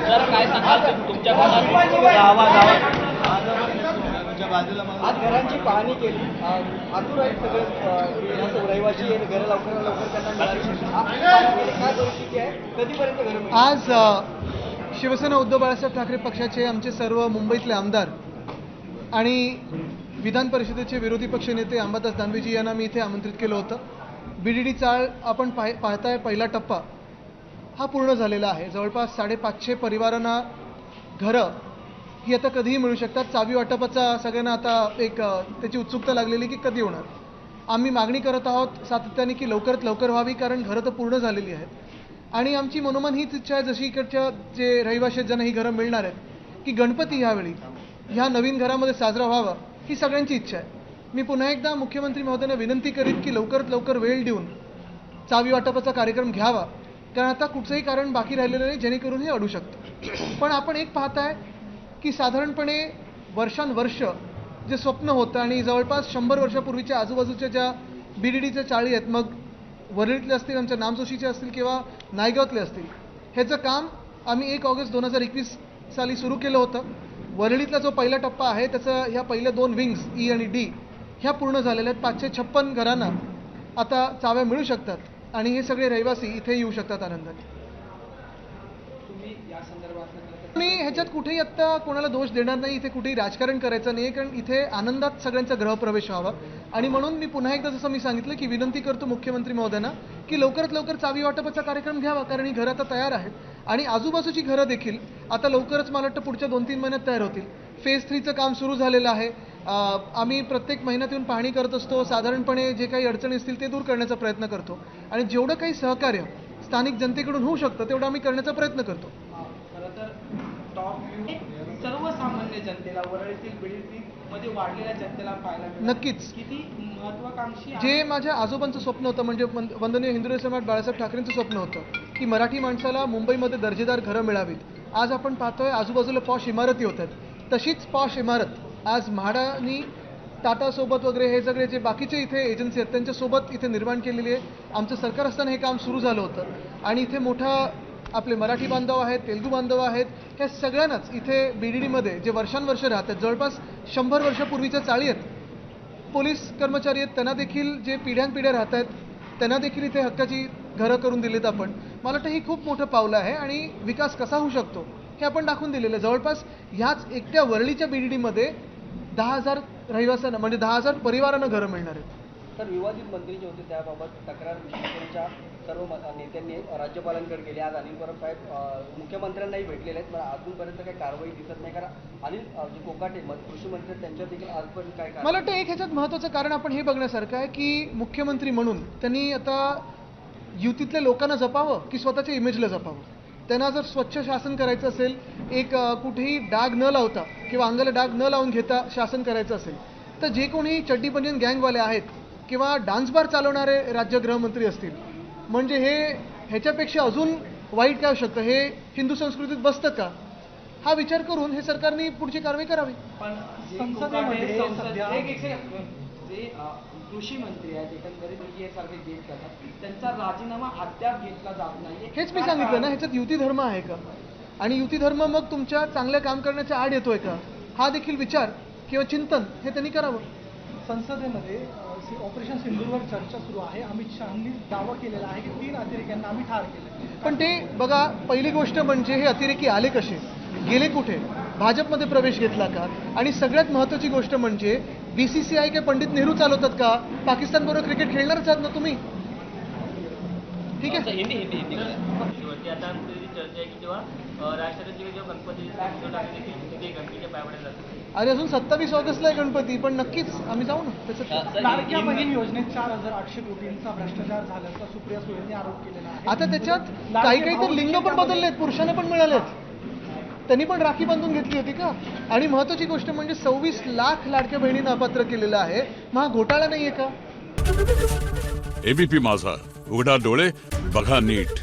Sir काय सांगाल तुमच्या गावात आज घरांची पाहणी केली, आतुर आहेत सगळे रहिवासी घरं लवकर लवकर त्यांना मिळाली. काय परिस्थिती आहे, कधीपर्यंत घर मिळतील? आज शिवसेना उद्धव बाळासाहेब ठाकरे पक्षाचे आमचे सर्व मुंबईतले आमदार आणि विधान परिषदेचे विरोधी पक्षनेते अंबादास दानवेजी यांना मी इथे आमंत्रित केलं होतं. BDD चाळ आपण पाहताय पहिला टप्पा हा पूर्ण झालेला आहे. जवळपास 550 परिवारांना घरं ही आता कधीही मिळू शकतात. चावी वाटपाचा सगळ्यांना आता एक त्याची उत्सुकता लागलेली की कधी होणार. आम्ही मागणी करत आहोत सातत्याने की लवकरात लवकर व्हावी, कारण घरं तर पूर्ण झालेली आहेत आणि आमची मनोमन हीच इच्छा आहे, जशी इकडच्या जे रहिवासी आहेत ज्यांना ही घरं मिळणार आहेत, की गणपती ह्यावेळी ह्या नवीन घरामध्ये साजरा व्हावा ही सगळ्यांची इच्छा आहे. मी पुन्हा एकदा मुख्यमंत्री महोदयांना विनंती करीन की लवकरात लवकर वेळ देऊन चावी वाटपाचा कार्यक्रम घ्यावा, कारण आता कुठचंही कारण बाकी राहिलेलं नाही जेणेकरून हे अडू शकतं. पण आपण एक पाहताय की साधारणपणे वर्षानुवर्ष जे स्वप्न होतं आणि जवळपास 100 वर्षापूर्वीच्या आजूबाजूच्या ज्या BDDच्या चाळी आहेत, मग वरळीतले असतील, आमच्या नामजोशीचे असतील किंवा नायगावातले असतील, ह्याचं काम आम्ही 1 ऑगस्ट 2021 साली सुरू केलं होतं. वरळीतला जो पहिला टप्पा आहे त्याचं ह्या पहिल्या 2 विंग्स E आणि D ह्या पूर्ण झालेल्या आहेत. 556 घरांना आता चाव्या मिळू शकतात आणि हे सगळे रहिवासी इथे येऊ शकतात आनंदाने. तुम्ही या संदर्भात मी ह्याच्यात कुठेही आत्ता कोणाला दोष देणार नाही, इथे कुठेही राजकारण करायचं नाही, कारण इथे आनंदात सगळ्यांचा गृहप्रवेश व्हावा. आणि म्हणून मी पुन्हा एकदा जसं मी सांगितलं की विनंती करतो मुख्यमंत्री महोदयांना की लवकरात लवकर चावी वाटपाचा कार्यक्रम घ्यावा, कारण ही घरं आता तयार आहेत आणि आजूबाजूची घरं देखील आता लवकरच मला वाटतं पुढच्या 2-3 महिन्यात तयार होतील. फेज 3चं काम सुरू झालेलं आहे. आम्ही प्रत्येक महिन्यात येऊन पाहणी करत असतो. साधारणपणे जे काही अडचणी असतील ते दूर करण्याचा प्रयत्न करतो आणि जेवढं काही सहकार्य स्थानिक जनतेकडून होऊ शकतं तेवढं आम्ही करण्याचा प्रयत्न करतो. खरं तर टॉप व्ह्यू सर्वसामान्य जनतेला, वरळीतील BDD मध्ये वाढलेल्या जनतेला पाहायला मिळालं. नक्कीच किती महत्वाकांक्षी जे माझ्या आजोबांचं स्वप्न होतं, म्हणजे वंदनीय हिंदू सम्राट बाळासाहेब ठाकरेंचं स्वप्न होतं की मराठी माणसाला मुंबईमध्ये दर्जेदार घरं मिळावीत. आज आपण पाहतोय आजूबाजूला पॉश इमारती होत आहेत. तशीच पॉश इमारत आज म्हाडानी टाटासोबत वगैरे हे सगळे जे बाकीचे इथे एजन्सी आहेत त्यांच्यासोबत इथे निर्माण केलेली आहे. आमचं सरकार असताना हे काम सुरू झालं होतं आणि इथे मोठा आपले मराठी बांधव आहेत, तेलुगू बांधव आहेत, ह्या सगळ्यांनाच इथे BDDमध्ये जे वर्षानुवर्ष राहतात, जवळपास 100 वर्षापूर्वीच्या चाळी आहेत, पोलीस कर्मचारी आहेत, त्यांना देखील जे पिढ्यानपिढ्या राहत आहेत त्यांना देखील इथे हक्काची घरं करून दिलीत आपण. मला वाटतं ही खूप मोठं पावलं आहे आणि विकास कसा होऊ शकतो हे आपण दाखवून दिलेलं आहे. जवळपास ह्याच एकट्या वरळीच्या BDDमध्ये 10,000 रहिवाशांना म्हणजे 10,000 परिवारांना घरं मिळणार आहेत. तर विवादित मंत्री जे होते त्याबाबत तक्रार शिवसेनेच्या सर्व नेत्यांनी राज्यपालांकडे गेले. आज अनिल परब साहेब मुख्यमंत्र्यांनाही भेटलेले आहेत, पण अजूनपर्यंत काही कारवाई दिसत नाही. कारण अनिल जे कोकाटे कृषी मंत्री त्यांच्यावर देखील आजपर्यंत काय मला वाटतं एक ह्याच्यात महत्त्वाचं कारण आपण हे बघण्यासारखं आहे की मुख्यमंत्री म्हणून त्यांनी आता युतीतल्या लोकांना जपावं की स्वतःच्या इमेजला जपावं. त्यांना जर स्वच्छ शासन करायचं असेल, एक कुठेही डाग न लावता किंवा अंगाला डाग न लावून घेता शासन करायचं असेल, तर जे कोणी चड्डी बनियन गँगवाले आहेत किंवा डान्स बार चालवणारे राज्य गृहमंत्री असतील, म्हणजे ह्याच्यापेक्षा अजून वाईट काय होऊ शकतं, हे हिंदू संस्कृतीत बसतं का, हा विचार करून हे सरकारने पुढची कारवाई करावी. पण संसदेमध्ये जे कृषी मंत्री आहेत एकंदरीत हे सारखे गेट करतात, त्यांचा राजीनामा अद्याप घेतला जात नाही. हेच मी सांगितलं ना, ह्याच्यात युती धर्म आहे का, आणि युती धर्म मग तुमच्या चांगल्या काम करण्याच्या आड येतोय का, हा देखील विचार किंवा चिंतन हे त्यांनी करावं. संसदेमध्ये ऑपरेशन सिंधूरवर चर्चा सुरू आहे. अमित शहांनी दावा केलेला आहे की 3 अतिरेक्यांना आम्ही ठार केले. पण ते बघा, पहिली गोष्ट म्हणजे हे अतिरेकी आले कसे, गेले कुठे, भाजपमध्ये प्रवेश घेतला का, आणि सगळ्यात महत्त्वाची गोष्ट म्हणजे BCCI काय पंडित नेहरू चालवतात का, पाकिस्तान बरोबर क्रिकेट खेळणारच आहात ना तुम्ही. ठीक आहे. शेवटी आता चर्चा आहे की जेव्हा राष्ट्रपती जेव्हा गणपती गणपतीच्या पायापडे जातात. आणि अजून 27 ऑगस्टला आहे गणपती, पण नक्कीच आम्ही जाऊ ना. त्याचं लाडक्या बहीण योजनेत 4,800 कोटींचा भ्रष्टाचार झाल्याचा सुप्रिया सुळेंनी आरोप केलेला आहे. आता त्याच्यात काही तर लिंग पण बदललेत, पुरुषांना पण मिळालेत, त्यांनी पण राखी बांधून घेतली होती का. आणि महत्त्वाची गोष्ट म्हणजे 26 लाख लाडक्या बहिणींना अपात्र केलेलं आहे. मग हा घोटाळा नाहीये का. ABP माझा, उघडा डोळे बघा नीट.